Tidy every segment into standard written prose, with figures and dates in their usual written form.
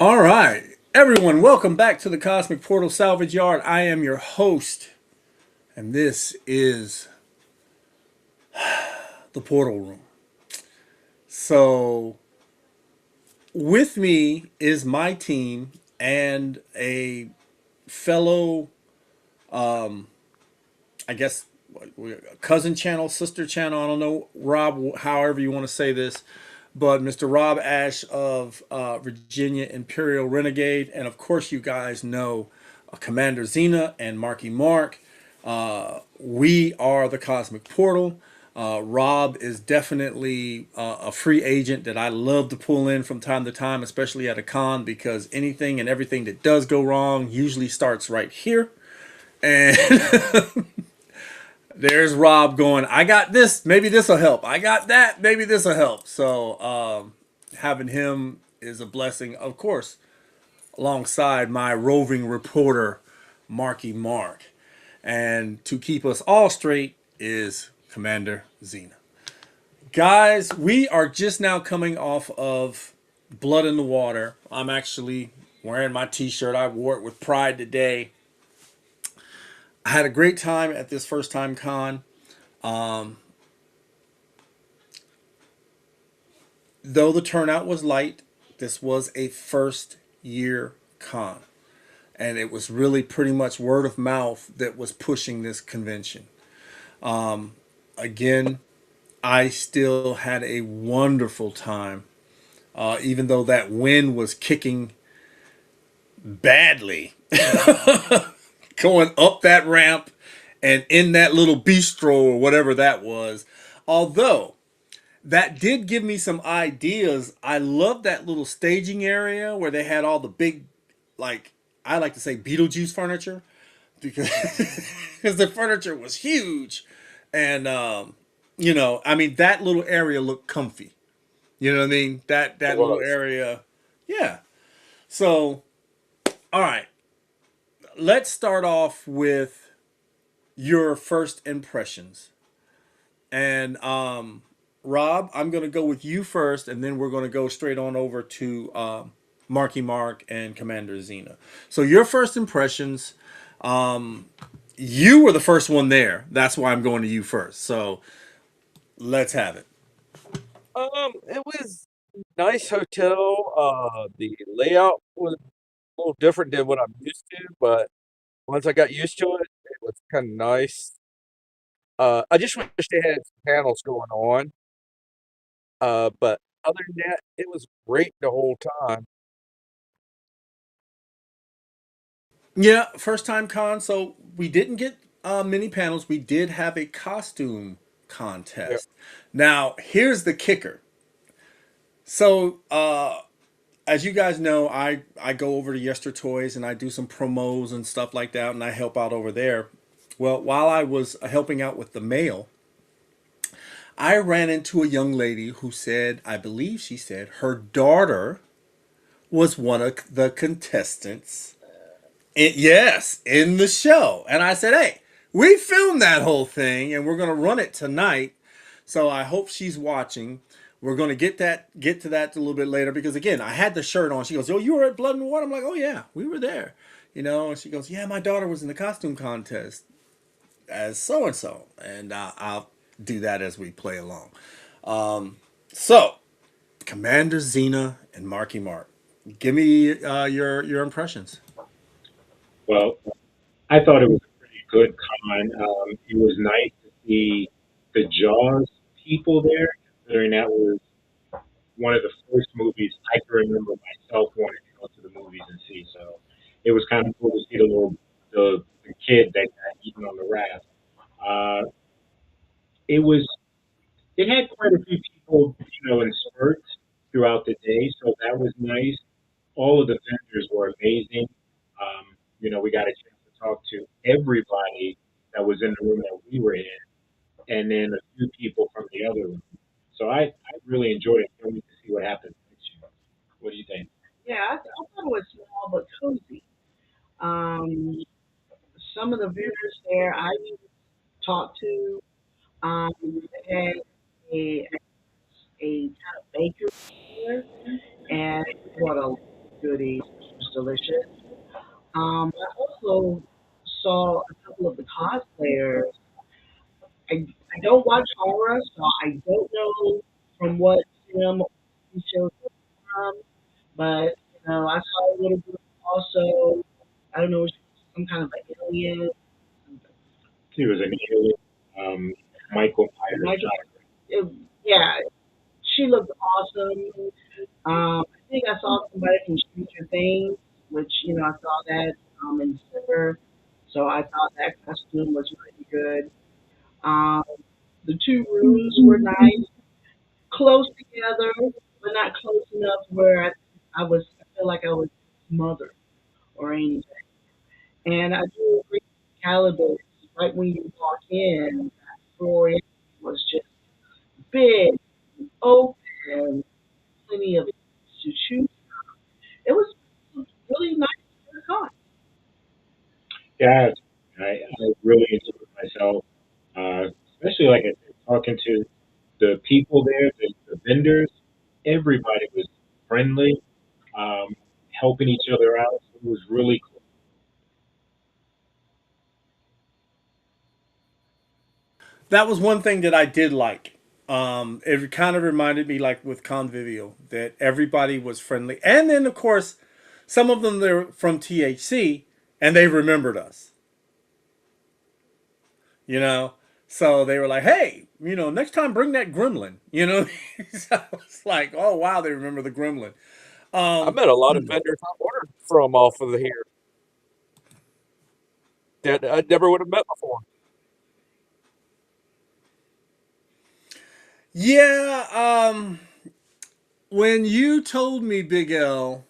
All right, everyone, welcome back to the Cosmic Portal Salvage Yard. I am your host, and this is the Portal Room. So, with me is my team and a fellow, I guess, cousin channel, sister channel. I don't know, Rob, however you want to say this, but Mr. Rob Ash of Virginia Imperial Renegade, and of course, you guys know Commander Xena and Marky Mark. We are the Cosmic Portal. Rob is definitely a free agent that I love to pull in from time to time, especially at a con, because anything and everything that does go wrong usually starts right here. And there's Rob going, I got this, maybe this will help. I got that, maybe this will help. So having him is a blessing, of course, alongside my roving reporter, Marky Mark. And to keep us all straight is Commander Xena. Guys, we are just now coming off of Blood in the Water. I'm actually wearing my t-shirt. I wore it with pride today. I had a great time at this first time con. Though the turnout was light, this was a first year con. And it was really pretty much word of mouth that was pushing this convention. Again, I still had a wonderful time, even though that wind was kicking badly going up that ramp and in that little bistro or whatever that was. Although that did give me some ideas. I love that little staging area where they had all the big, like, I like to say Beetlejuice furniture because because the furniture was huge. And, I mean, that little area looked comfy. You know what I mean? It That little was. area. Yeah. So, all right. Let's start off with your first impressions. And Rob, I'm going to go with you first, and then we're going to go straight on over to Marky Mark and Commander Xena. So your first impressions, you were the first one there. That's why I'm going to you first. So let's have it. It was nice hotel. The layout was a little different than what I'm used to, but once I got used to it, it was kind of nice. I just wish they had some panels going on. But other than that, it was great the whole time. Yeah, first time con. So we didn't get mini panels. We did have a costume Yeah. contest. Now, here's the kicker. So, as you guys know, I go over to Yester Toys and I do some promos and stuff like that, and I help out over there. Well, while I was helping out with the mail, I ran into a young lady who said, I believe she said, her daughter was one of the contestants. Yes, in the show. And I said, hey, we filmed that whole thing and we're going to run it tonight. So I hope she's watching. We're going to get to that a little bit later because again, I had the shirt on. She goes, "Oh, you were at Blood and Water?" I'm like, "Oh yeah, we were there." And she goes, "Yeah, my daughter was in the costume contest as so and so." And I'll do that as we play along. So, Commander Xena and Marky Mark, give me your impressions. Well, I thought it was a pretty good con. It was nice to see the Jaws people there, considering that was one of the first movies I can remember myself wanting to go to the movies and see. So it was kind of cool to see the kid that got eaten on the raft. Uh, it was it had quite a few people, in spurts throughout the day, so that was nice. All of the vendors were amazing. We got a chance to talk to everybody that was in the room that we were in, and then a few people from the other room. So I really enjoyed it. Can't wait to see what happens next year. What do you think? Yeah, I thought it was small but cozy. Um, some of the vendors there I used to talk to had a kind of bakery there, and they brought a lot of good goodies, which was delicious. I also saw a couple of the cosplayers. I don't watch horror, so I don't know from what film or TV shows they're from, but I saw a little group also. I don't know, some kind of an alien. He was an alien. Michael Myers. Michael, it, yeah, she looked awesome. I think I saw somebody from Stranger Things, which I saw that in December, so I thought that costume was really good. Um, the two rooms were nice, close together, but not close enough where I feel like I was smothered or anything. And I do agree with Caliber. Right when you walk in, that floor was just big, open, plenty of to choose. It was really nice for the con. Yeah, I really enjoyed myself, especially like I said, talking to the people there, the vendors. Everybody was friendly, um, helping each other out. It was really cool. That was one thing that I did like. It kind of reminded me, like with Convivial, that everybody was friendly, and then of course, some of them they're from THC, and they remembered us. You know, so they were like, "Hey, next time bring that gremlin." So it's like, "Oh wow, they remember the gremlin." I Um, met a lot of vendors I ordered from off of here that I never would have met before. yeah. When you told me, Big L,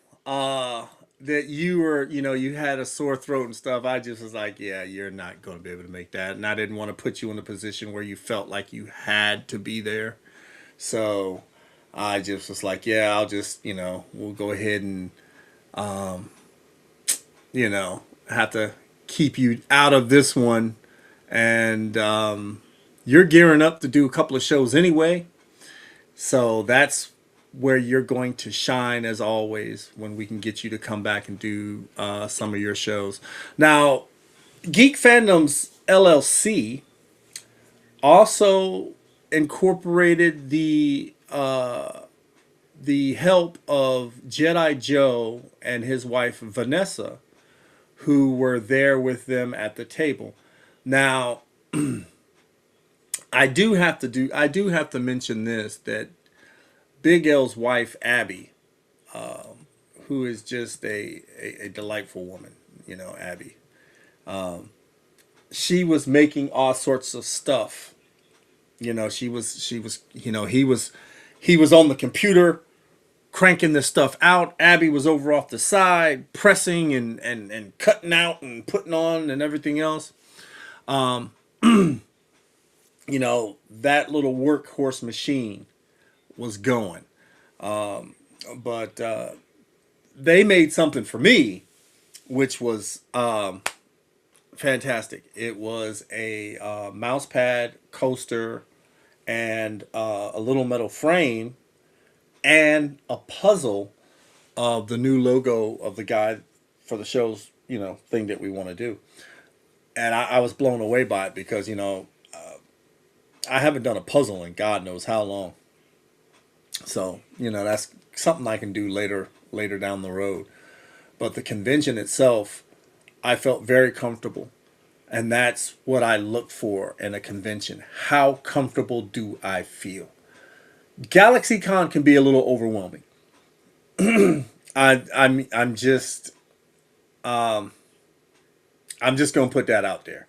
that you had a sore throat and stuff, I just was like, yeah, you're not going to be able to make that. And I didn't want to put you in a position where you felt like you had to be there. So I just was like, yeah, I'll just, we'll go ahead and, have to keep you out of this one. And you're gearing up to do a couple of shows anyway. So that's where you're going to shine as always when we can get you to come back and do some of your shows. Now, Geek Fandoms LLC also incorporated the help of Jedi Joe and his wife Vanessa, who were there with them at the table. Now, I do have to mention this, that Big L's wife Abby, who is just a delightful woman, Abby. She was making all sorts of stuff. He was on the computer cranking this stuff out. Abby was over off the side pressing and cutting out and putting on and everything else. That little workhorse machine was going. But they made something for me, which was fantastic. It was a mouse pad coaster and a little metal frame and a puzzle of the new logo of the guy for the show's thing that we want to do. And I was blown away by it because I haven't done a puzzle in God knows how long. So that's something I can do later down the road. But the convention itself, I felt very comfortable. And that's what I look for in a convention. How comfortable do I feel? GalaxyCon can be a little overwhelming. I'm just I'm just gonna put that out there.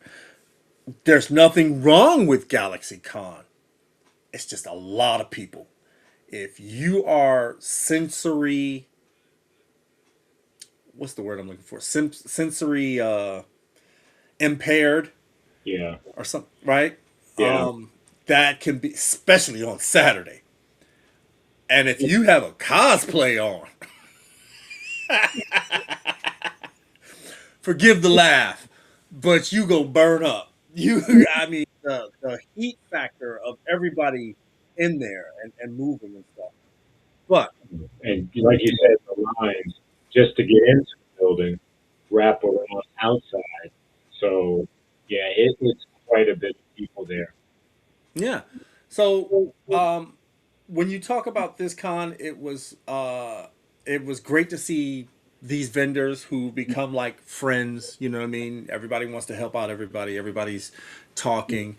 There's nothing wrong with GalaxyCon. It's just a lot of people. If you are sensory, what's the word I'm looking for? Sensory impaired Yeah, or something, right? yeah. That can be, especially on Saturday. And if you have a cosplay on, forgive the laugh, but you go burn up. I mean, the heat factor of everybody in there and moving and stuff. But And like you said, the lines just to get into the building, wrap around outside. So yeah, it's quite a bit of people there. Yeah. So when you talk about this con, it was great to see these vendors who become like friends. You know what I mean? Everybody wants to help out everybody. Everybody's talking.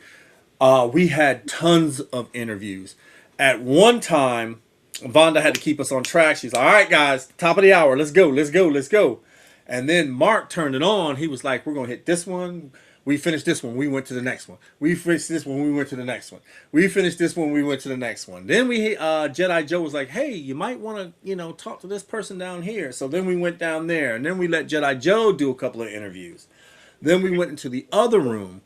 We had tons of interviews. At one time, Vonda had to keep us on track. She's like, all right, guys, top of the hour. Let's go, let's go, let's go. And then Mark turned it on. He was like, we're going to hit this one. We finished this one. We went to the next one. We finished this one. We went to the next one. We finished this one. We went to the next one. Then Jedi Joe was like, hey, you might want to, talk to this person down here. So then we went down there. And then we let Jedi Joe do a couple of interviews. Then we went into the other room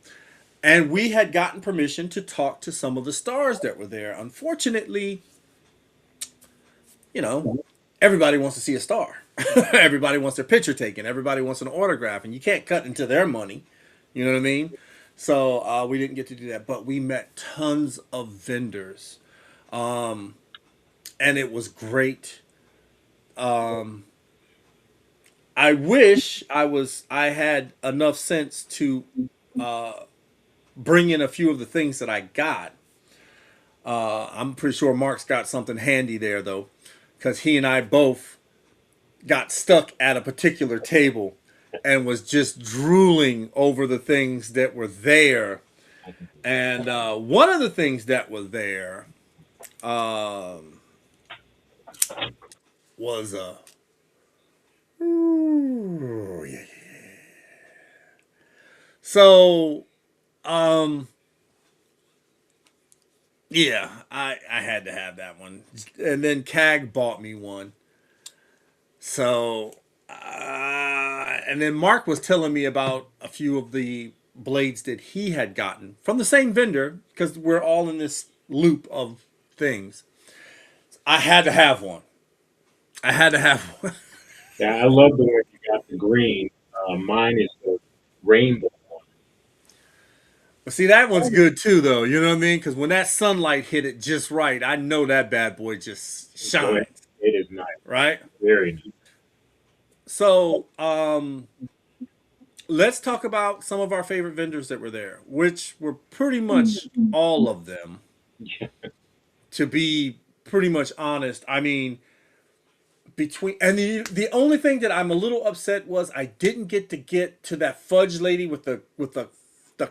and we had gotten permission to talk to some of the stars that were there. Unfortunately, you know, everybody wants to see a star. Everybody wants their picture taken. Everybody wants an autograph, and you can't cut into their money. You know what I mean? So we didn't get to do that, but we met tons of vendors, and it was great. Um, I wish I had enough sense to bring in a few of the things that I got. I'm pretty sure Mark's got something handy there though, because he and I both got stuck at a particular table and was just drooling over the things that were there. And one of the things that were there um, was a. Ooh, yeah. So, um, yeah, I had to have that one. And then CAG bought me one. So, and then Mark was telling me about a few of the blades that he had gotten from the same vendor because we're all in this loop of things. I had to have one. I had to have one. Yeah, I love the one you got the green. Mine is the rainbow one. But see, that one's good too, though. You know what I mean? Because when that sunlight hit it just right, I know that bad boy just So shines, it is nice, right? very nice. So, let's talk about some of our favorite vendors that were there, which were pretty much all of them. To be pretty much honest, I mean, between and the only thing that I'm a little upset was I didn't get to that fudge lady with the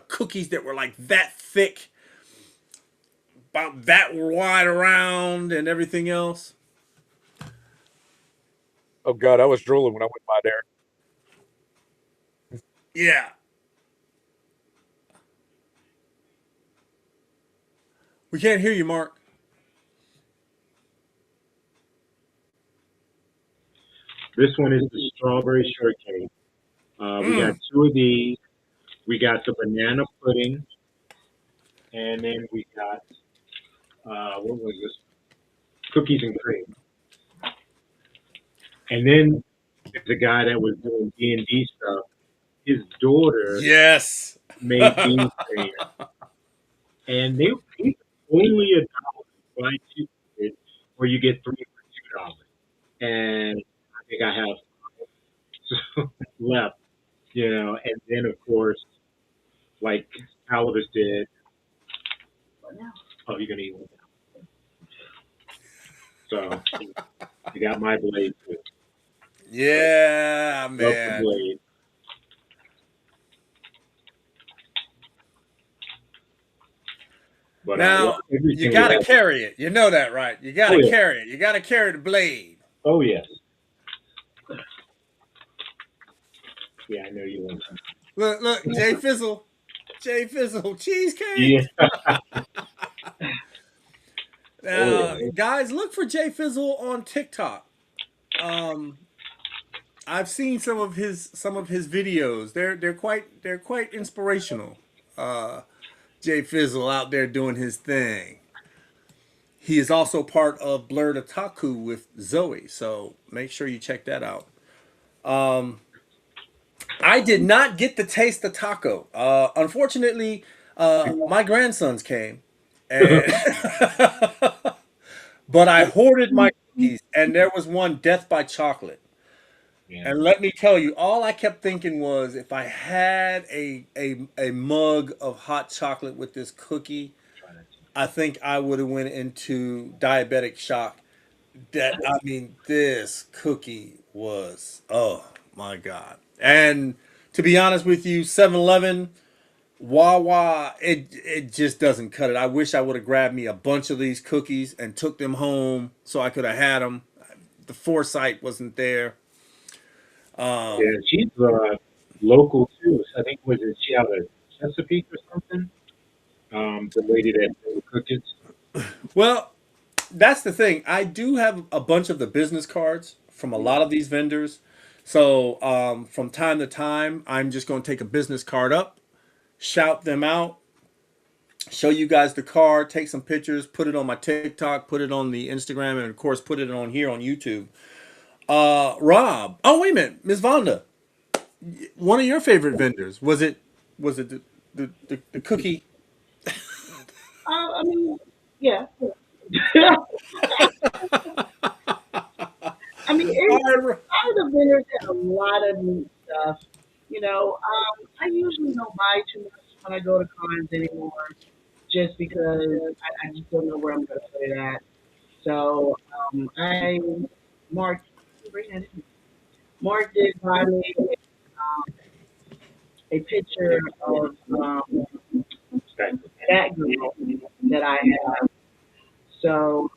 cookies that were like that thick, about that wide around, and everything else. Oh God, I was drooling when I went by there. Yeah, we can't hear you, Mark. This one is the strawberry shortcake. We got Mm. two of these. We got the banana pudding, and then we got what was this? Cookies and cream. And then there's a guy that was doing D&D stuff. His daughter Yes. made these things, and they only $1. Buy two tickets, or you get three for $2. And I think I have left, And then of course, like Calibus did. Oh, you're gonna eat one now. So you got my blade too. Yeah, Love the man. blade, but Now you everything gotta was. carry it. You know that, right? You Oh gotta yeah, carry it. You gotta carry the blade. oh yes, yeah. I know you want some. Look, look, Jay Fizzle, cheesecake. Yeah, oh Now, yeah. guys, look for Jay Fizzle on TikTok. Um, I've seen some of his videos. They're quite inspirational. Uh, Jay Fizzle out there doing his thing. He is also part of Blurred Otaku with Zoe, so make sure you check that out. Um, I did not get to taste the taco. Unfortunately, my grandsons came, and but I hoarded my cookies, and there was one Death by Chocolate. Yeah. And let me tell you, all I kept thinking was if I had a mug of hot chocolate with this cookie, Try that too. I think I would have went into diabetic shock. That I mean, this cookie was oh my god. And to be honest with you, 7-Eleven, Wawa, it just doesn't cut it. I wish I would have grabbed me a bunch of these cookies and took them home so I could have had them. The foresight wasn't there. Yeah, she's local too. I think was it she out of Chesapeake or something? The lady that made the cookies. Well, that's the thing. I do have a bunch of the business cards from a lot of these vendors. So from time to time, I'm just going to take a business card up, shout them out, show you guys the card, take some pictures, put it on my TikTok, put it on the Instagram, and of course, put it on here on YouTube. Rob. Oh, wait a minute, Miss Vonda. One of your favorite vendors was it the cookie? I mean, yeah. I mean, All it, right, all of the vendors had a lot of neat stuff. I usually don't buy too much when I go to cons anymore, just because I just don't know where I'm going to put it at. So I Mark, Mark did buy me a picture of that girl that I have. So,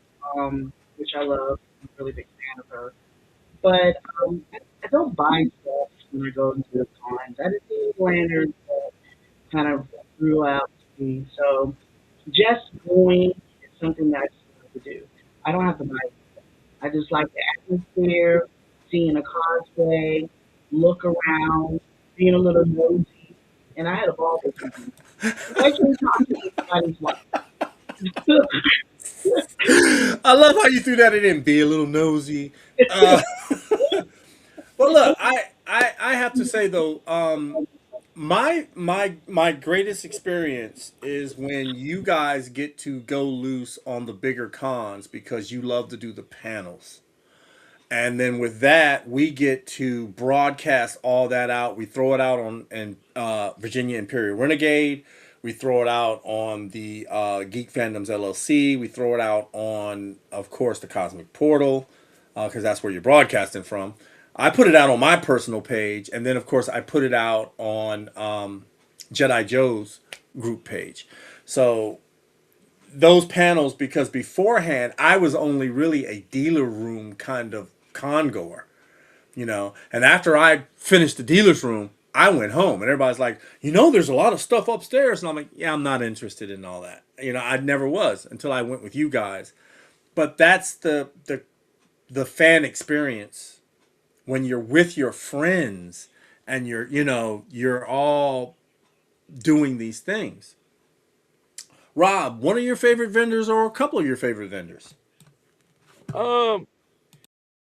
which I love. I'm a really big fan of her. But I don't buy stuff when I go to the cons. I just need lanterns that kind of grew out to me. So just going is something that I just love to do. I don't have to buy it. I just like the atmosphere, seeing a cosplay, look around, being a little nosy, and I had a ball this weekend. Especially talking to somebody's wife. I love how you threw that in. Be a little nosy. Uh, but look, I have to say though, my greatest experience is when you guys get to go loose on the bigger cons because you love to do the panels. And then with that, we get to broadcast all that out. We throw it out on Virginia Imperial Renegade. We throw it out on the Geek Fandoms LLC. We throw it out on, of course, the Cosmic Portal, because that's where you're broadcasting from. I put it out on my personal page, and then of course I put it out on Jedi Joe's group page. So those panels, because beforehand I was only really a dealer room kind of con goer, and after I finished the dealer's room, I went home, and everybody's like, there's a lot of stuff upstairs, and I'm like, yeah, I'm not interested in all that. I never was until I went with you guys. But that's the fan experience when you're with your friends and you're all doing these things. Rob, one of your favorite vendors or a couple of your favorite vendors? Um,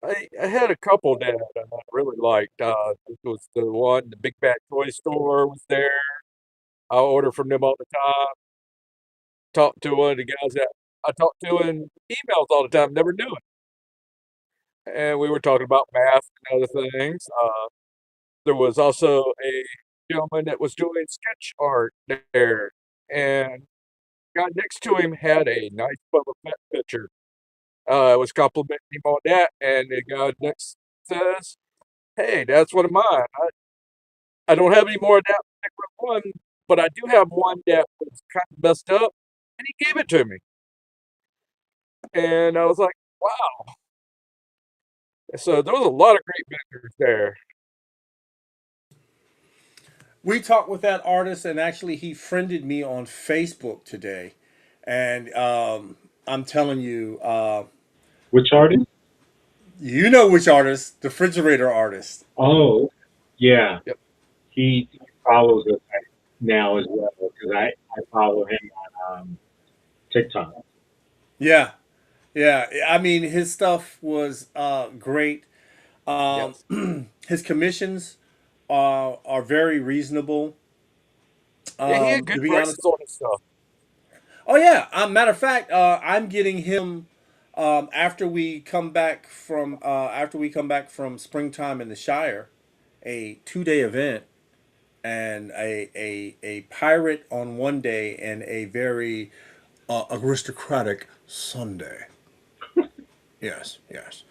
I had a couple that I really liked. It was the Big Bad Toy Store was there. I order from them all the time. Talked to one of the guys that I talked to in emails all the time. Never knew it, and we were talking about math and other things. There was also a gentleman that was doing sketch art there, and guy next to him had a nice Bubba Fett picture. I was complimenting him on that, and the guy next says, "Hey, that's one of mine. I don't have any more of that particular one, but I do have one that was kind of messed up," and he gave it to me, and I was like, "Wow!" So there was a lot of great vendors there. We talked with that artist, and actually, he friended me on Facebook today. And I'm telling you, Which artist? you know which artist, the refrigerator artist. Oh, yeah. Yep. He follows us now as well because I follow him on TikTok. Yeah, yeah. I mean, his stuff was great. Yes. His commissions are very reasonable. Yeah, he had To good be prices honest. on his stuff. Oh yeah. Matter of fact, I'm getting him. after we come back from springtime in the Shire, a 2 day event and a pirate on one day and a very aristocratic Sunday. Yes, yes.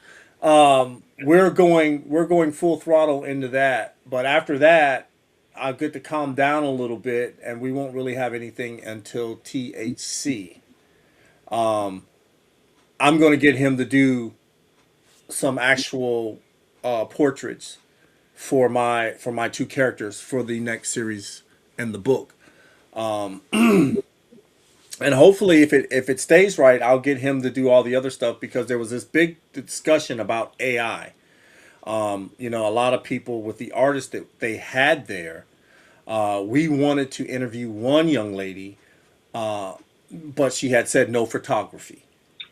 We're going full throttle into that, but after that, I'll get to calm down a little bit, and we won't really have anything until THC. I'm going to get him to do some actual portraits for my two characters for the next series in the book, and hopefully, if it stays right, I'll get him to do all the other stuff because there was this big discussion about AI. A lot of people with the artists that they had there, we wanted to interview one young lady, but she had said no photography.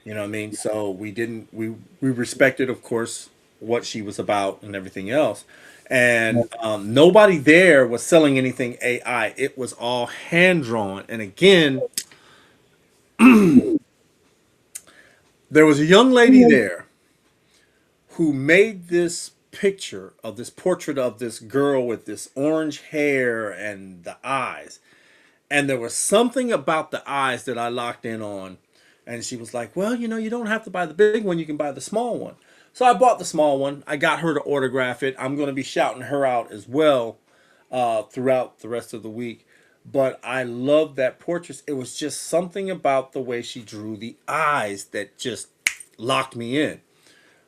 You know what I mean? So we didn't. We respected, of course, what she was about and everything else. And nobody there was selling anything AI. It was all hand drawn. And again, there was a young lady there who made this picture of this portrait of this girl with this orange hair and the eyes. And there was something about the eyes that I locked in on. And she was like, well, you don't have to buy the big one. You can buy the small one. So I bought the small one. I got her to autograph it. I'm going to be shouting her out as well throughout the rest of the week. But I love that portrait. It was just something about the way she drew the eyes that just locked me in.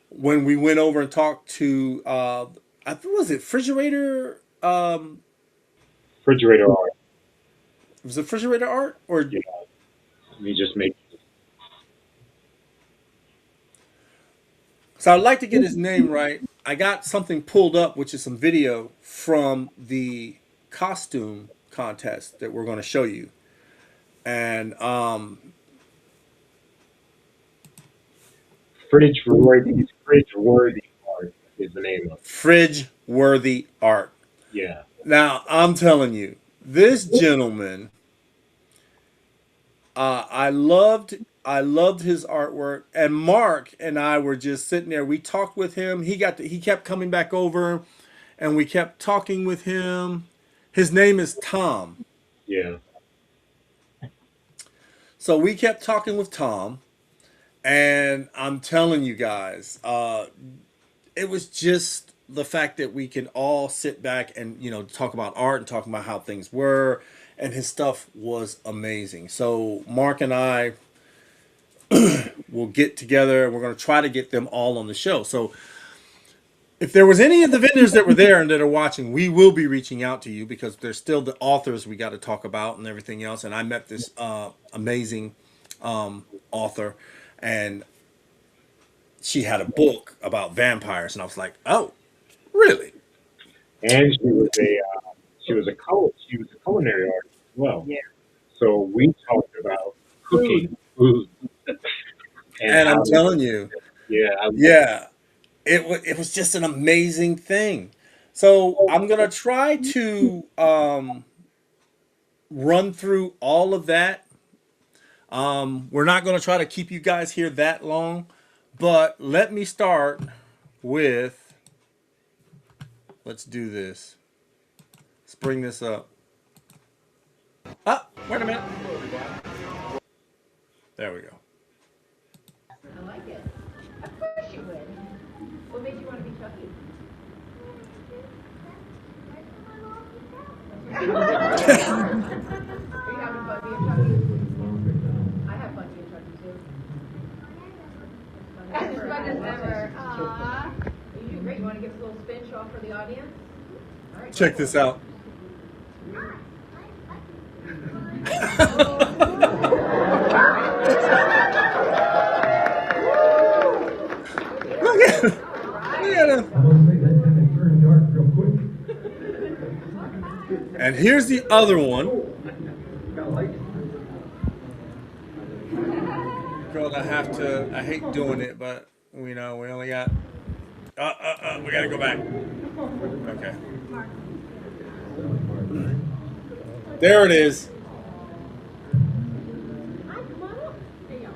When we went over and talked to, I think was it refrigerator? Refrigerator art. Was it refrigerator art or Yeah, we just make. So I'd like to get his name right. I got something pulled up, which is some video from the costume contest that we're going to show you. And Fridge worthy art is the name of it. Fridge Worthy Art. Yeah. Now, I'm telling you, this gentleman, I loved his artwork, and Mark and I were just sitting there. We talked with him. He kept coming back over, and we kept talking with him. His name is Tom. Yeah. So we kept talking with Tom, and I'm telling you guys, it was just the fact that we can all sit back and talk about art and talk about how things were, and his stuff was amazing. So Mark and I will get together, and we're going to try to get them all on the show. So if there was any of the vendors that were there and that are watching, we will be reaching out to you because there's still the authors we got to talk about and everything else. And I met this amazing author, and she had a book about vampires, and I was like, oh, really? And she was a culinary artist as well. Yeah. So we talked about cooking food and And how I'm telling you, yeah, yeah, it was just an amazing thing. So I'm gonna try to run through all of that. We're not gonna try to keep you guys here that long, but let me start with. Let's do this. Let's bring this up. Ah, wait a minute. There we go. I like it. Of course you would. What made you want to be Chucky? Are you having fun being Chucky? I have fun being Chucky too. As fun as ever. Aww. You do great. You want to give us a little spin show off for the audience? All right. Check this out. Look at him. Look at him. And here's the other one. Girl, I hate doing it, but we only got, we gotta go back. Okay. There it is. Hi, come on up. Hey, y'all.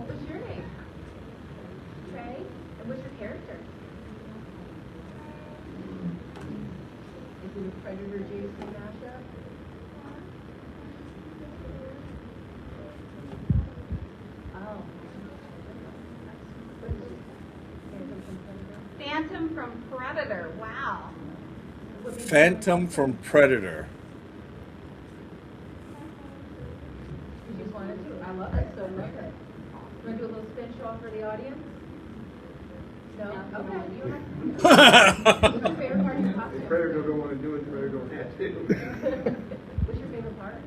What's your from Predator. Wow. Phantom from Predator. You just wanted to. I love it. So love it. You want to do a little spin show for the audience? No? Okay. You have What's your favorite part of your costume? Predator don't want to do it, Predator don't have to. What's your favorite part?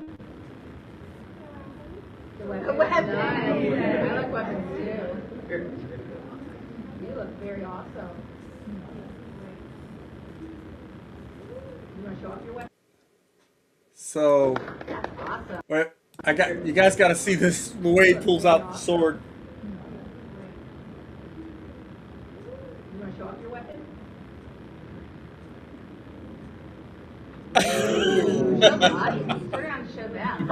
The weapon. The weapon. Nice. I like weapons too. You look very awesome. You want to show off your weapon? So, That's awesome. right, you guys got to see this, the way he pulls out the sword. You want to show off your weapon? Show the audience. Turn around and show them.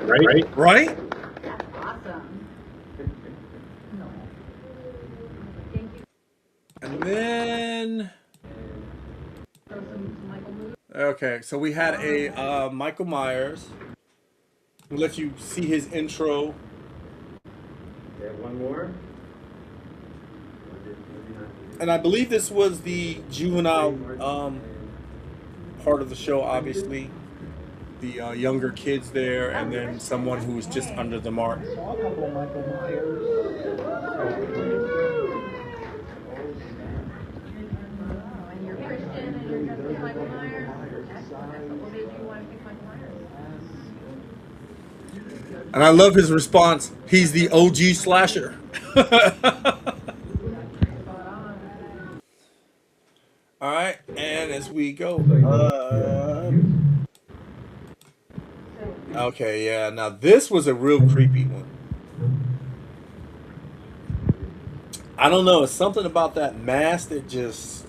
Right? Right? That's awesome. Thank you. And then, Throw some Michael moves. okay, so we had a Michael Myers. We'll let you see his intro. Yeah, one more. And I believe this was the juvenile part of the show, obviously. The younger kids there, and then someone who was just under the mark. Oh, and you're Christian and you're dressed as Michael Myers. Excellent. What made you want to pick Michael Myers? And I love his response. He's the OG slasher. All right, and as we go, okay, yeah. Now this was a real creepy one. I don't know. It's something about that mask that just.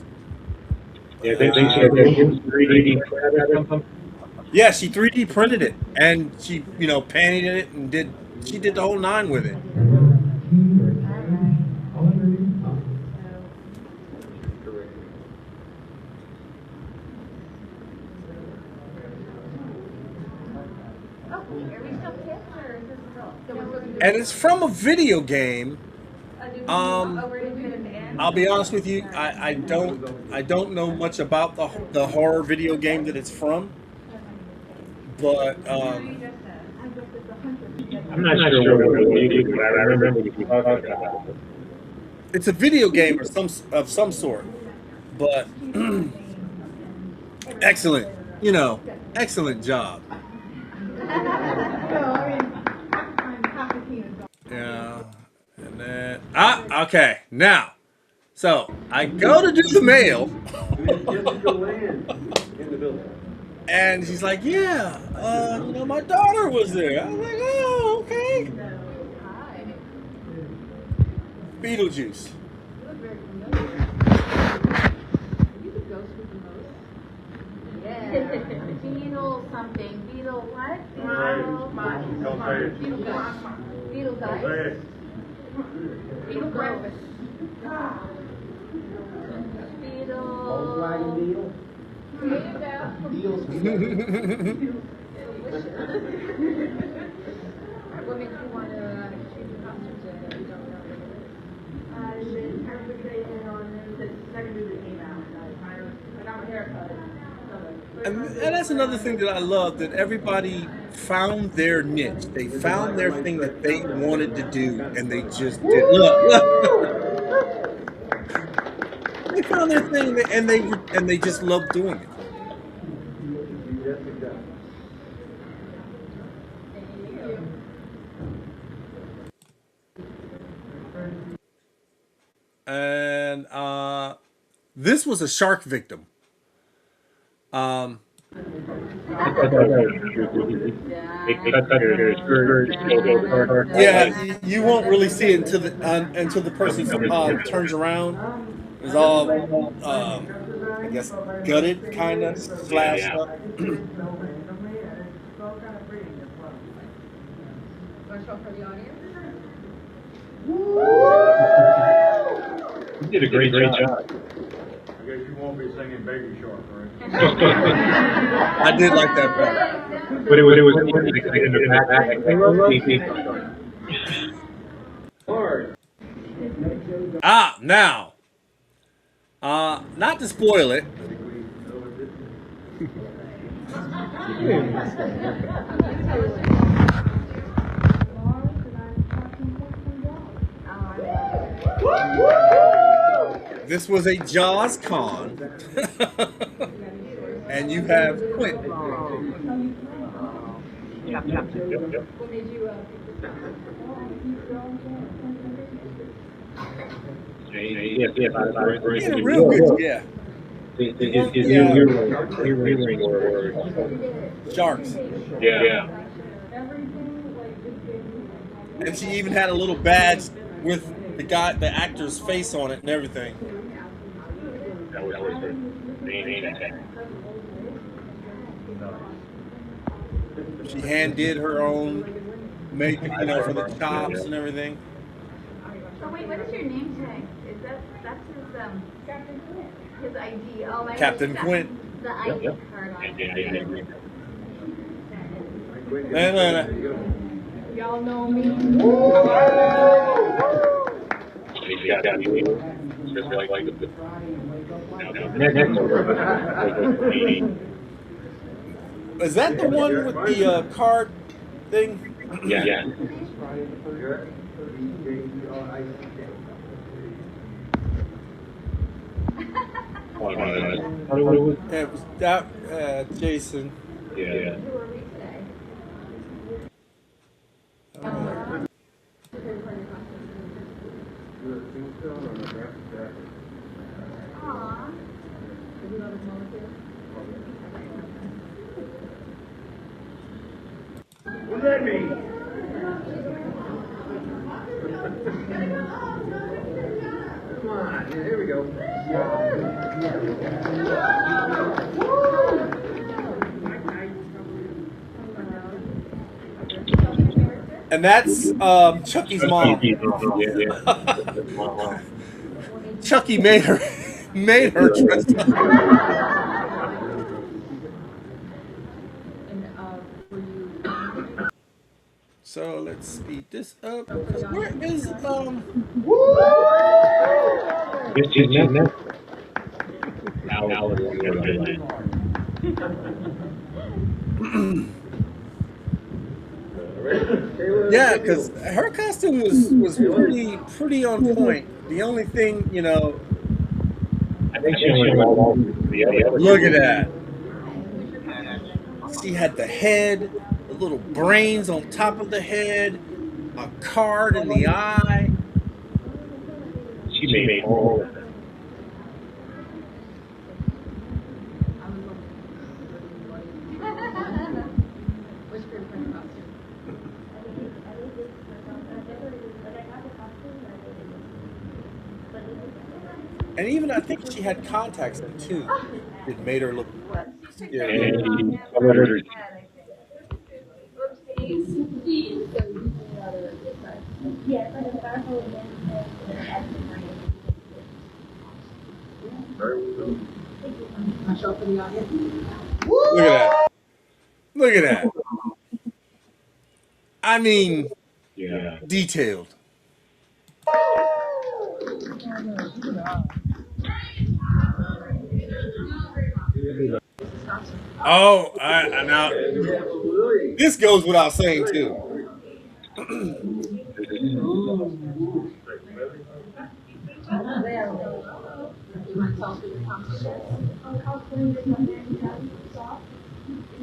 Yeah, they said they used 3D or something. Yeah, she 3D printed it, and she, painted it and she did the whole nine with it. Oh, are we still kids or is this real? And it's from a video game. I'll be honest with you, I don't know much about the horror video game that it's from, but I'm not sure what it was, but I remember you talking about it. it's a video game of some sort. But excellent, excellent job. Yeah, and then okay, now. So I go to do the mail, and she's like, "Yeah, my daughter was there." I was like, "Oh, okay." Hi. Beetlejuice. You look very familiar. You could ghost with the most. Yeah. Beetle something. Beetle what? Beetle ghost. Beetle dice. Beetle breakfast. Beetle. Beetle. There you go. What makes you want to change your costume to you don't know? The interpretation on the second movie that came out. I got my hair cut. And that's another thing that I love, that everybody found their niche. They found their thing that they wanted to do, and they just did. Look. They found their thing, and they just love doing it. And this was a shark victim. Yeah, Yeah, you won't really see it until the person turns around. It's all, I guess, gutted, kind of slashed up. Want to show for the audience? you did a great job. I guess you won't be singing Baby Shark, right? I did like that part. But it was in the back. Hard. Now, not to spoil it, this was a Jaws con, and you have Quentin. What made you, He had a real good, yeah. His Yeah, hearing were sharks. yeah. And she even had a little badge with the actor's face on it and everything. That was her main attack. She hand did her own makeup, for the chops and everything. oh wait, what is your name tag? Is that's his ID? Oh my Captain gosh, Quint. the ID card on it. No, no, no. Y'all know me. He's got just like the next Is that the one with the card thing? yeah. Yeah, it was that Jason. Yeah. Who are we today? Aww. What's that mean? Come on, yeah, here we go. And that's Chucky's mom. Chucky made her dress up. So let's speed this up. 'Cause where is Yeah, because her costume was pretty on point. The only thing, I think she only the other. look at that. She had the head, the little brains on top of the head, a card in the eye. She made all of it. Which group are you about to? And even I think she had contacts in too. It made her look scary. And she covered her. Look at that. Look at that. I mean, Yeah. detailed. Oh, I now this goes without saying too.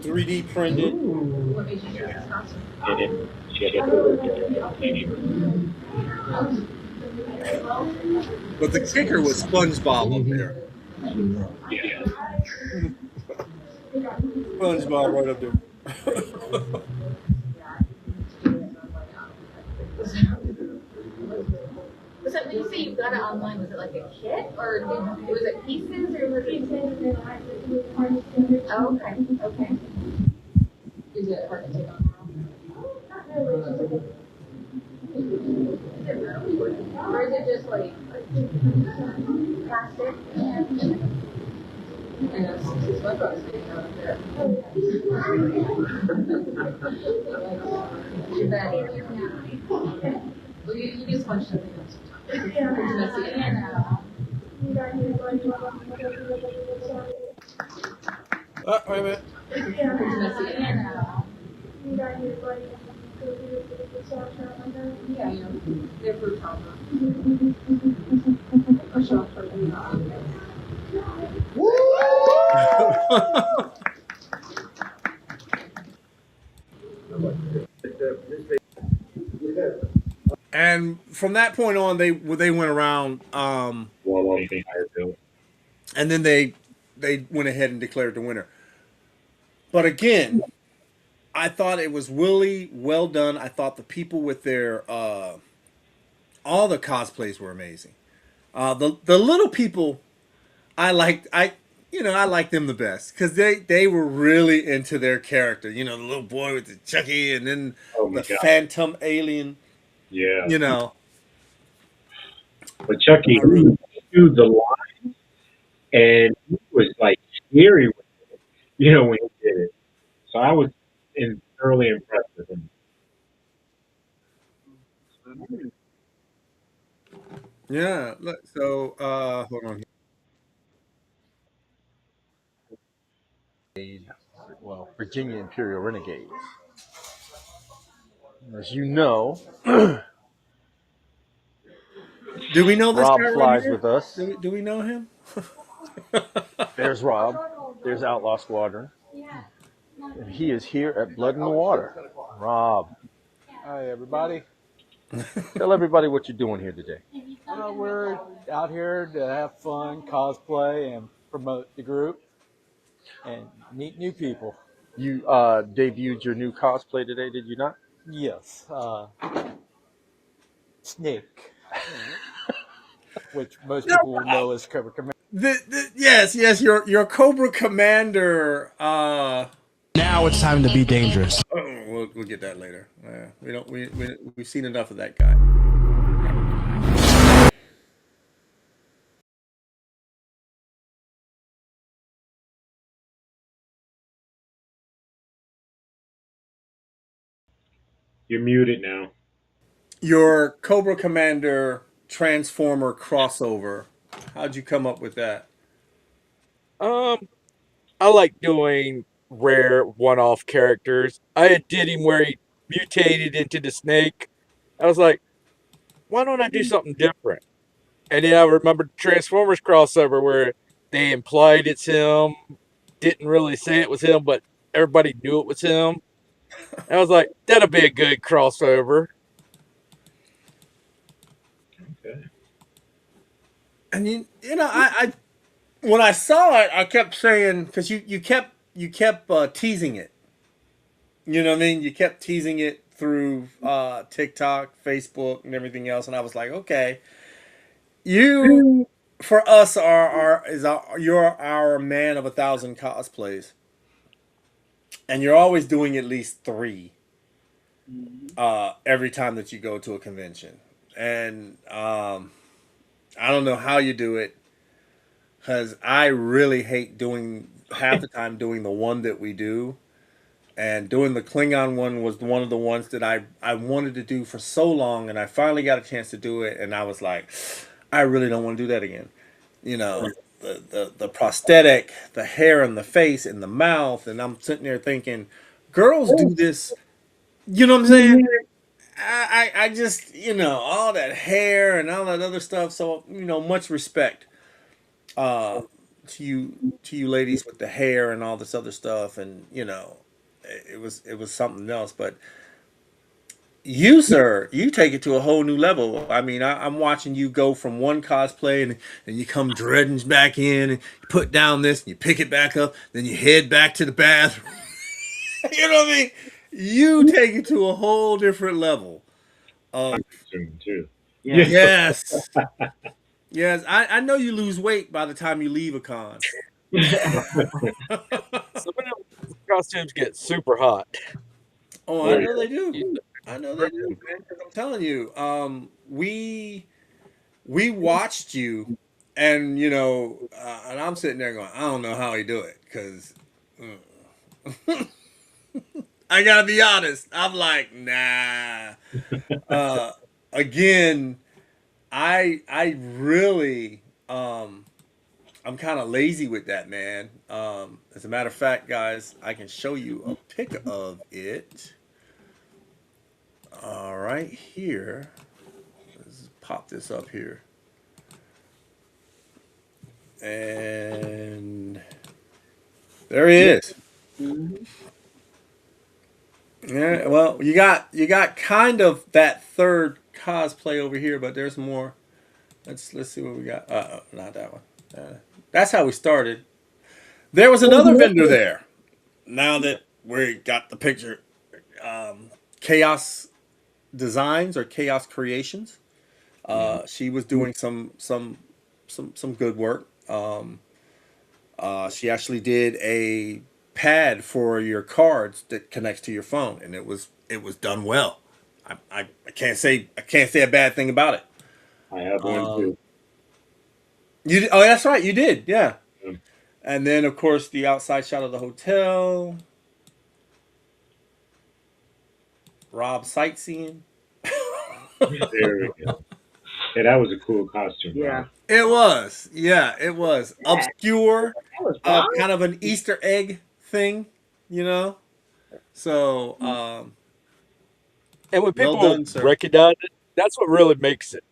Three D printed. What made you choose this costume? And she had to But the kicker was SpongeBob up there. yeah. SpongeBob right up there. Was it when you say you got it online? Was it like a kit, or was it pieces, or was it? Oh, okay, okay. Is it hard to take on? Or is it just like plastic? I know, it's my brother's getting out of there. Too bad. You just punch something up sometimes. Yeah. It's messy in there. You got your buddy on. Wait a minute. Yeah. It's messy in there. You got your buddy go through the soft shop like that. Yeah, you know, they're fruit topper. A shop for And from that point on, they went around, Well, anything higher bill. and then they went ahead and declared the winner. But again, I thought it was really well done. I thought the people with their all the cosplays were amazing. The little people, I liked them the best because they were really into their character. You know, the little boy with the Chucky, and then Oh my the god. Phantom alien. Yeah. You know, But Chucky, I really, he knew the line, and he was like scary with it, when he did it. So I was thoroughly impressed with him. yeah. So hold on. Well, Virginia Imperial Renegades. As you know, Do we know this guy Rob right flies here? with us. Do we know him? There's Rob. There's Outlaw Squadron. And he is here at Blood in the Water. Rob, Hi, everybody. tell everybody what you're doing here today. We're out here to have fun, cosplay, and promote the group and meet new people. You debuted your new cosplay today, did you not? Yes, Snake, which most No. people will know as Cobra Commander. Yes, your Cobra Commander. Now it's time to be dangerous. We'll get that later. We don't we've seen enough of that guy. You're muted now. Your Cobra Commander Transformer crossover. How'd you come up with that? Um, I like doing rare one-off characters. I did him where he mutated into the snake. I was like, why don't I do something different? And then I remembered Transformers crossover where they implied it's him, didn't really say it was him, but everybody knew it was him. And I was like, that'll be a good crossover. Okay. And I when I saw it, I kept saying because you kept teasing it. You know what I mean? You kept teasing it through TikTok, Facebook, and everything else, and I was like, okay, you for us you're our man of 1,000 cosplays, and you're always doing at least three every time that you go to a convention, and I don't know how you do it because I really hate doing half the time doing the one that we do. And doing the Klingon one was one of the ones that I wanted to do for so long, and I finally got a chance to do it, and I was like, I really don't want to do that again. You know, the prosthetic, the hair and the face and the mouth, and I'm sitting there thinking, girls do this. You know what I'm saying? I just all that hair and all that other stuff. So much respect uh, to you ladies with the hair and all this other stuff, and it was something else. But you, sir, you take it to a whole new level. I mean, I'm watching you go from one cosplay and you come dreading back in and you put down this and you pick it back up, then you head back to the bathroom. You know what I mean? You take it to a whole different level. Of Soon too. Yeah. yes, yes. I know you lose weight by the time you leave a con. Some of them costumes get super hot. Oh, I Well, know they do. You- I know they do, man. 'Cause I'm telling you, we watched you, and and I'm sitting there going, I don't know how he do it, because I gotta be honest. I'm like, nah. Uh, again, I really I'm kind of lazy with that, man. As a matter of fact, guys, I can show you a pic of it. All right, here. Let's pop this up here. And there he is. Mm-hmm. Yeah, well, you got kind of that third cosplay over here, but there's more. Let's see what we got. Not that one. That's how we started. There was another vendor there. Now that we got the picture, Chaos Designs or Chaos Creations. She was doing some good work. She actually did a pad for your cards that connects to your phone, and it was done well. I can't say a bad thing about it. I have one Um, too. oh, that's right, you did, yeah. Um, And then of course the outside shot of the hotel, Rob sightseeing. there we go. Yeah, that was a cool costume, Yeah. Rob. It was, yeah, it was Yeah. obscure, That was Rob. kind of an Easter egg thing, you know. So, And when well people done, sir. recognize it, that's what really makes it.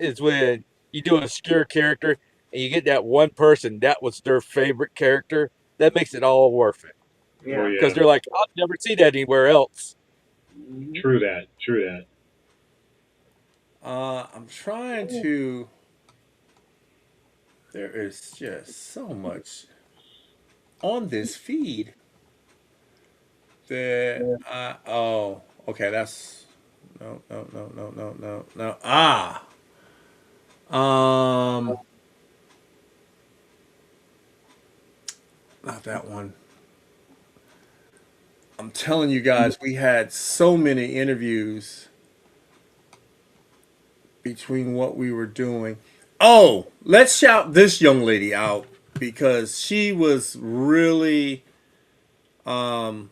Is when you do a obscure character and you get that one person that was their favorite character. That makes it all worth it Oh Yeah. because yeah, they're like, I'll never see that anywhere else. Mm-hmm. true that. True that. I'm trying to. There is just so much on this feed that I. Oh, okay. That's no, no, no, no, no, no, no. Um, not that one. I'm telling you guys, we had so many interviews between what we were doing. Oh, let's shout this young lady out because she was um,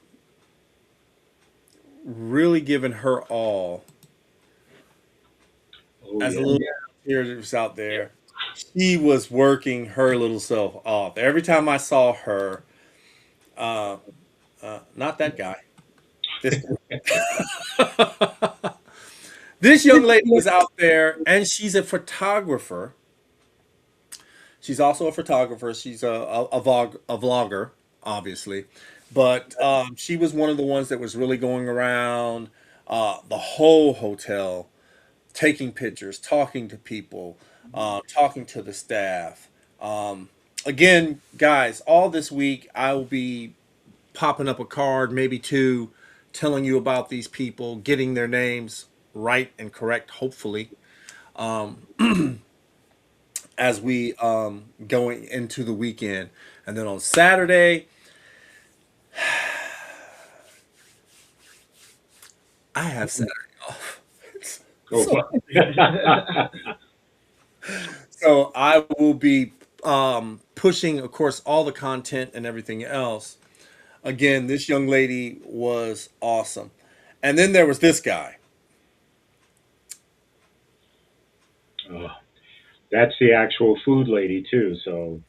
really giving her all Oh as a yeah. little volunteers out there. She was working her little self off. Every time I saw her, uh, not that guy, this guy. This young lady was out there, and she's a photographer. She's also a photographer. She's a vlogger, obviously, but she was one of the ones that was really going around the whole hotel, taking pictures, talking to people, talking to the staff. Um, Again, guys, all this week I will be popping up a card, maybe two, telling you about these people, getting their names right and correct, hopefully, as we going into the weekend. And then on Saturday, I have Saturday off. Oh, so, wow. so I will be pushing, of course, all the content and everything else. Again, this young lady was awesome. And then there was this guy. Oh, that's the actual food lady too. So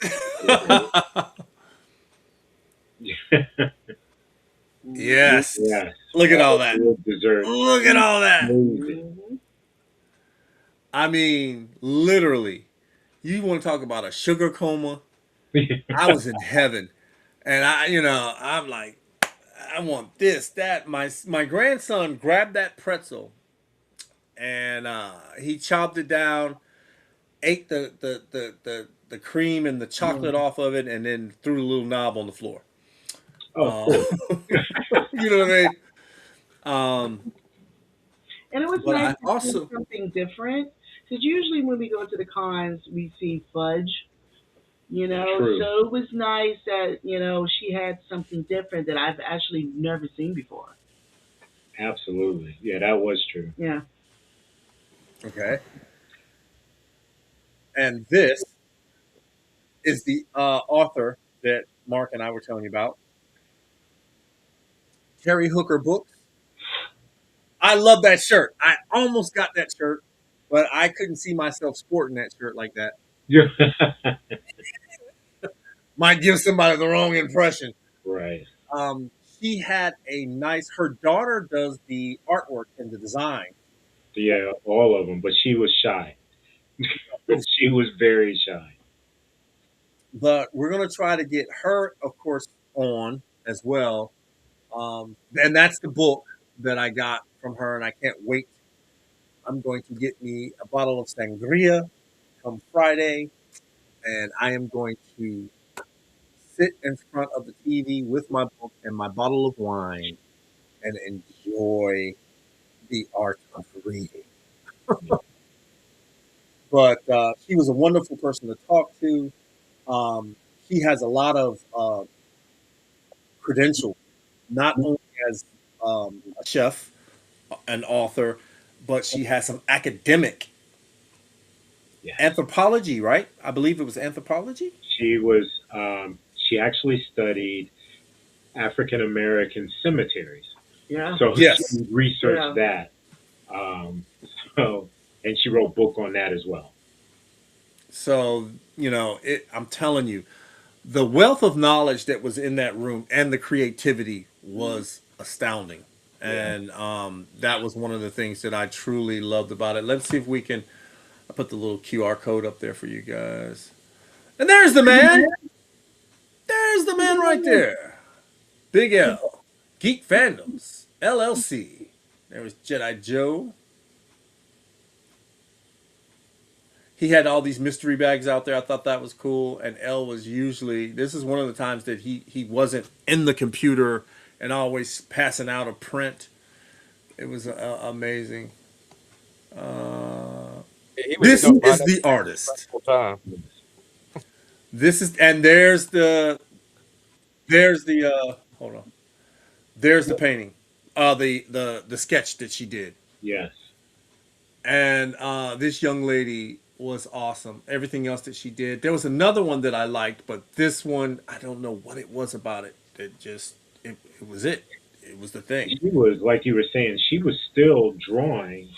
Yes. yes, Look at all all the that. good desserts, Look at all that. amazing. Mm-hmm. I mean, literally, you want to talk about a sugar coma? I was in heaven. And I'm like, I want this, that. My grandson grabbed that pretzel and he chopped it down, ate the cream and the chocolate off of it, and then threw the little knob on the floor. Oh, cool. You know what I mean? Um, And it was but nice I to see also something different because usually when we go to the cons, we see fudge. True. So it was nice that she had something different that I've actually never seen before. Absolutely. Yeah, that was true. Yeah. okay. And this is the author that Mark and I were telling you about, Terry Hooker Books. I love that shirt. I almost got that shirt, but I couldn't see myself sporting that shirt like that. Yeah. Might give somebody the wrong impression. Right. Um, she had a nice. Her daughter does the artwork and the design. Yeah, all of them, but she was shy. She was very shy. But we're gonna try to get her, of course, on as well. And that's the book that I got from her, and I can't wait. I'm going to get me a bottle of sangria come Friday, and I am going to sit in front of the TV with my book and my bottle of wine and enjoy the art of reading. But she was a wonderful person to talk to. She has a lot of credentials, not only as a chef, an author, but she has some academic Yes. anthropology, right? I believe it was anthropology. She was. She actually studied African American cemeteries. Yeah. So Yes. she researched Yeah. that. Um, so, and she wrote a book on that as well. So, I'm telling you, the wealth of knowledge that was in that room and the creativity was astounding. Yeah. And that was one of the things that I truly loved about it. Let's see if we can. I put the little QR code up there for you guys. And there's the man. There's the man right there. Big L. Geek Fandoms. LLC. There was Jedi Joe. He had all these mystery bags out there. I thought that was cool. And L was usually, this is one of the times that he wasn't in the computer and always passing out a print. It was amazing. Yeah, he was This stuck behind is that the artist. whole time. This is, and there's the hold on. There's the painting. The sketch that she did. Yes. And this young lady was awesome. Everything else that she did. There was another one that I liked, but this one, I don't know what it was about it. It was it. It was the thing. She was, like you were saying, she was still drawing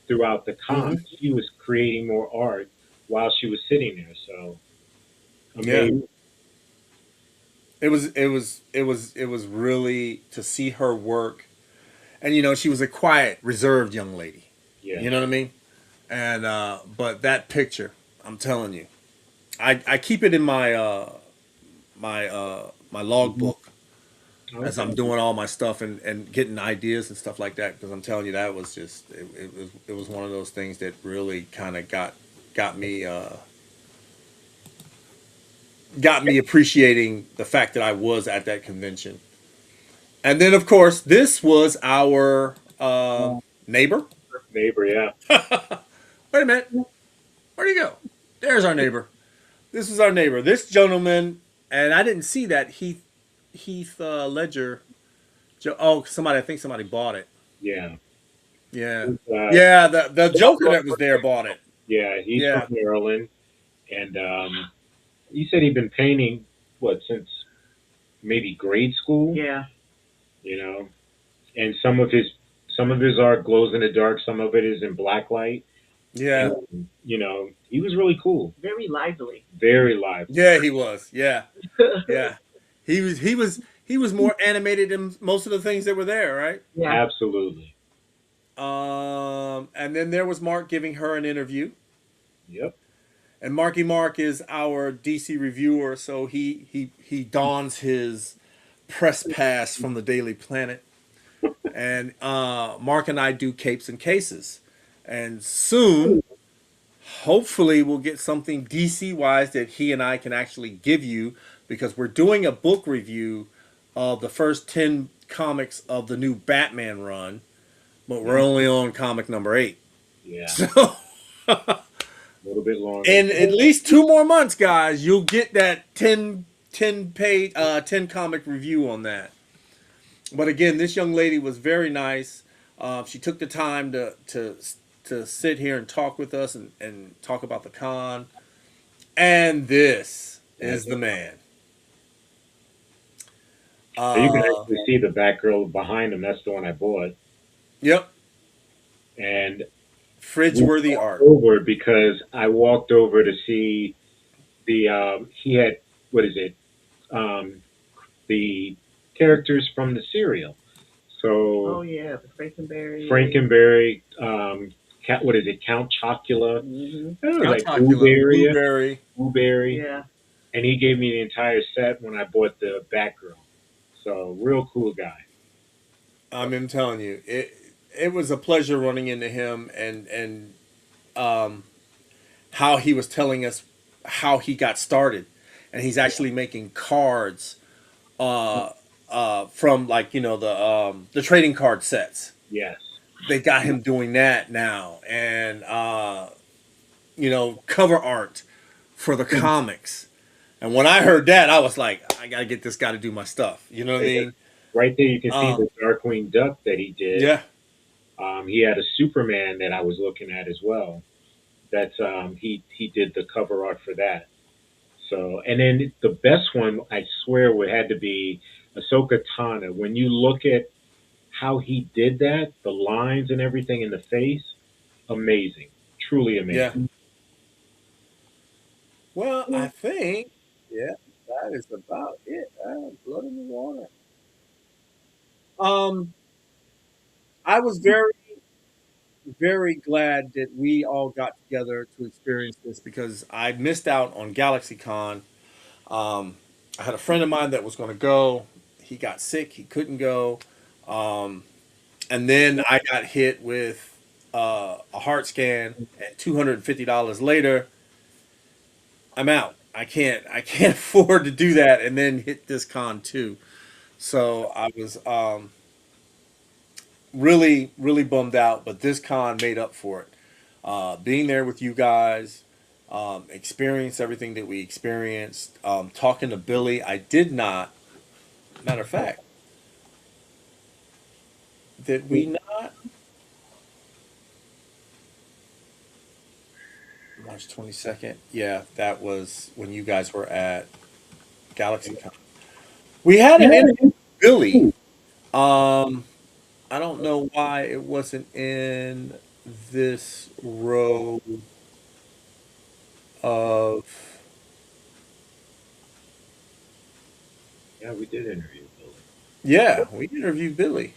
throughout the Hmm. con. She was creating more art while she was sitting there. So Yeah. amazing. It was really to see her work, and she was a quiet, reserved young lady. Yeah. You know what I mean? And but that picture, I'm telling you, I keep it in my logbook as Okay. I'm doing all my stuff and getting ideas and stuff like that, because I'm telling you that was just it was one of those things that really kind of got me appreciating the fact that I was at that convention. And then of course this was our neighbor. Neighbor, yeah. Wait a minute, where'd he go? There's our neighbor. This is our neighbor. This gentleman, and I didn't see that Heath Ledger. Oh, I think somebody bought it. Yeah. Yeah, He's, yeah. The Joker that was there bought it. yeah, he's from Yeah, Maryland. And he said he'd been painting, what, since maybe grade school? Yeah. You know? And some of his art glows in the dark, some of it is in black light. yeah, And, he was really cool. Very lively. Very lively. yeah. He was. Yeah, yeah. He was more animated than most of the things that were there, right? Yeah. Absolutely. And then there was Mark giving her an interview. Yep. And Marky Mark is our DC reviewer, so he dons his press pass from the Daily Planet, and Mark and I do capes and cases, and soon, hopefully, we'll get something DC wise that he and I can actually give you, because we're doing a book review of the first 10 comics of the new Batman run, but we're only on comic number 8, Yeah. so. A little bit longer. In at least 2 more months, guys, you'll get that 10 page 10 comic review on that. But again, this young lady was very nice. She took the time to sit here and talk with us and talk about the con. And this is the man. So you can actually see the Batgirl behind him. That's the one I bought. Yep. and Fridge we worthy walked art. over because I walked over to see the he had, what is it, um, the characters from the cereal. Oh So yeah, the Frankenberry. Frankenberry, what is it, Count Chocula, Mhm. I don't know, Count like Chocula, Blueberry. Blueberry, Yeah. and he gave me the entire set when I bought the Batgirl. So real cool guy. I'm telling you, it was a pleasure running into him and um, how he was telling us how he got started, and he's actually making cards uh, from like the trading card sets. Yes. They got him doing that now, and cover art for the comics. And when I heard that, I was like, I gotta get this guy to do my stuff. You know what I mean? Right there, you can see Um, the Darkwing Duck that he did. yeah, He had a Superman that I was looking at as well. That's he did the cover art for that. So, and then the best one I swear would had to be Ahsoka Tano. When you look at how he did that, the lines and everything in the face, amazing, truly yeah. amazing. Well, I think yeah, that is about it. Blood in the water. Um, I was very, very glad that we all got together to experience this because I missed out on GalaxyCon. Um, I had a friend of mine that was going to go. He got sick. He couldn't go. Um, and then I got hit with a heart scan. And $250 later, I'm out. I can't afford to do that and then hit this con too. So I was really, really bummed out, but this con made up for it. Being there with you guys, experience everything that we experienced, talking to Billy. I did not, matter of fact, did we not? March 22nd. Yeah, that was when you guys were at GalaxyCon. We had an interview with Billy. Um, I don't know why it wasn't in this row of. Yeah, we did interview Billy. Yeah, we interviewed Billy.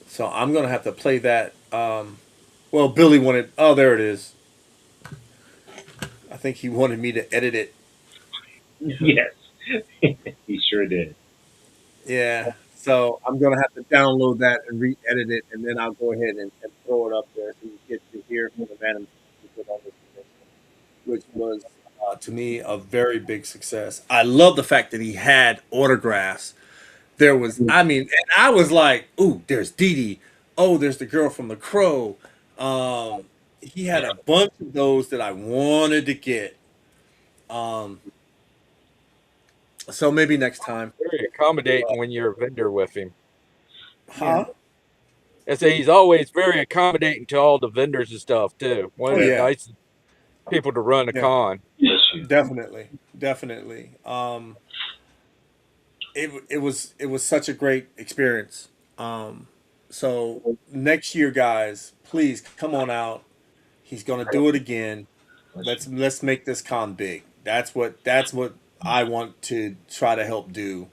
So I'm gonna have to play that. Well, Billy wanted. Oh, there it is. I think he wanted me to edit it. Yes, he sure did. Yeah. So I'm gonna have to download that and re-edit it, and then I'll go ahead and throw it up there so you get to hear from the Phantom on this convention, which was to me a very big success. I love the fact that he had autographs. There was, I mean, and I was like, "Ooh, there's Dee Dee. Oh, there's the girl from The Crow." He had a bunch of those that I wanted to get. Um, so maybe next time. Very accommodating when you're a vendor with him. Yeah. Huh? I say he's always very accommodating to all the vendors and stuff too. One Oh of the yeah, nicest people to run a yeah, con. Yes, you. definitely, definitely. It was such a great experience. Um, so next year, guys, please come on out. He's gonna do it again. Let's make this con big. That's what I want to try to help do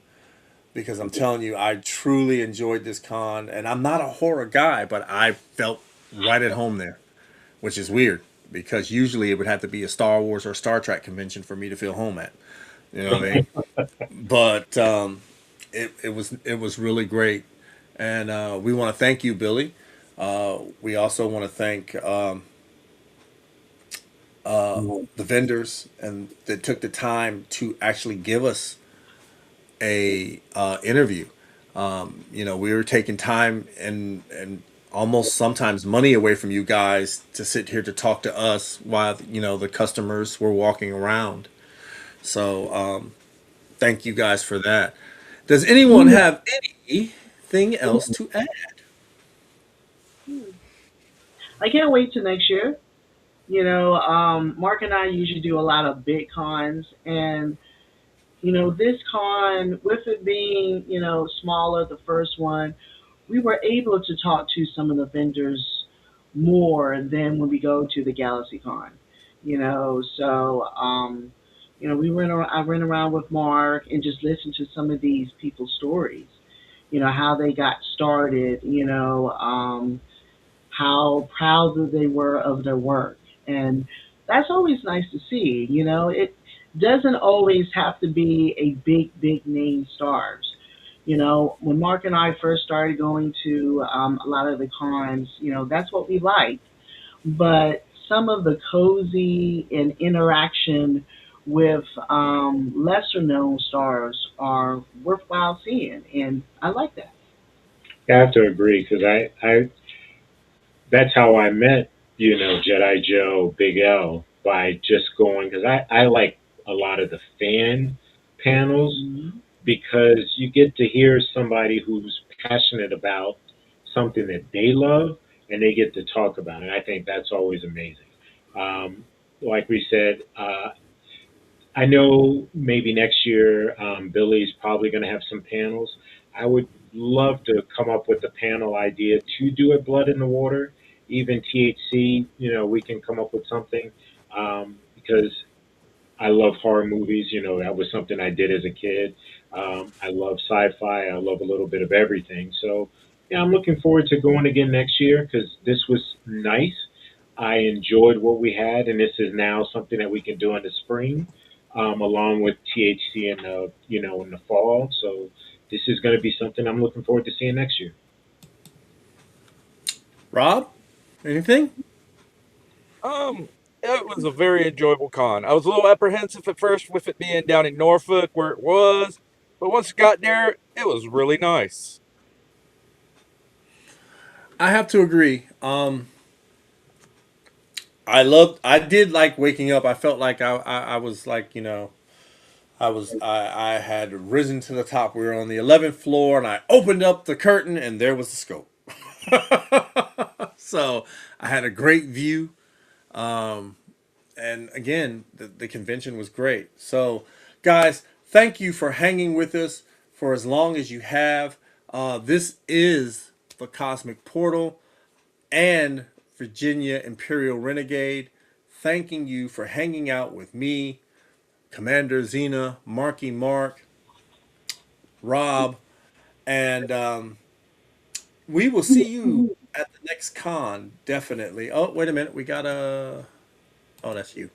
because I'm telling you, I truly enjoyed this con, and I'm not a horror guy, but I felt right at home there, which is weird because usually it would have to be a Star Wars or Star Trek convention for me to feel home at. You know what I mean? But it was really great, and we want to thank you, Billy. We also want to thank the vendors and that took the time to actually give us a interview. We were taking time and almost sometimes money away from you guys to sit here to talk to us while the customers were walking around. So thank you guys for that. Does anyone have anything else to add? Hmm. I can't wait till next year. Mark and I usually do a lot of big cons, and this con, with it being smaller, the first one, we were able to talk to some of the vendors more than when we go to the GalaxyCon. We went around, I went around with Mark and just listened to some of these people's stories. How they got started. How proud that they were of their work. And that's always nice to see. It doesn't always have to be a big name stars. When Mark and I first started going to a lot of the cons, that's what we liked. But some of the cozy and interaction with lesser known stars are worthwhile seeing, and I like that. I have to agree because I that's how I met, Jedi Joe, Big L, by just going because I like a lot of the fan panels Mhm. because you get to hear somebody who's passionate about something that they love and they get to talk about it. I think that's always amazing. Like we said, I know maybe next year Billy's probably going to have some panels. I would love to come up with a panel idea to do it Blood in the Water, even THC. We can come up with something because I love horror movies. That was something I did as a kid. I love sci-fi. I love a little bit of everything. So, yeah, I'm looking forward to going again next year because this was nice. I enjoyed what we had, and this is now something that we can do in the spring, along with THC in the fall. So, this is going to be something I'm looking forward to seeing next year. Rob, anything? Um, it was a very enjoyable con. I was a little apprehensive at first with it being down in Norfolk where it was, but once it got there, it was really nice. I have to agree. I did like waking up. I felt like I was like, I had risen to the top. We were on the 11th floor, and I opened up the curtain, and there was the scope. So I had a great view. And again, the convention was great. So, guys, thank you for hanging with us for as long as you have. This is the Cosmic Portal and Virginia Imperial Renegade. Thanking you for hanging out with me, Commander Xena, Marky Mark, Rob, and we will see you at the next con, definitely. Oh, wait a minute. We got a. Oh, that's you.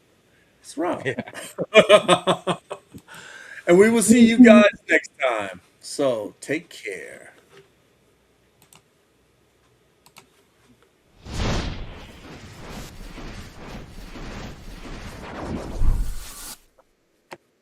It's Rob. Yeah. And we will see you guys next time. So take care.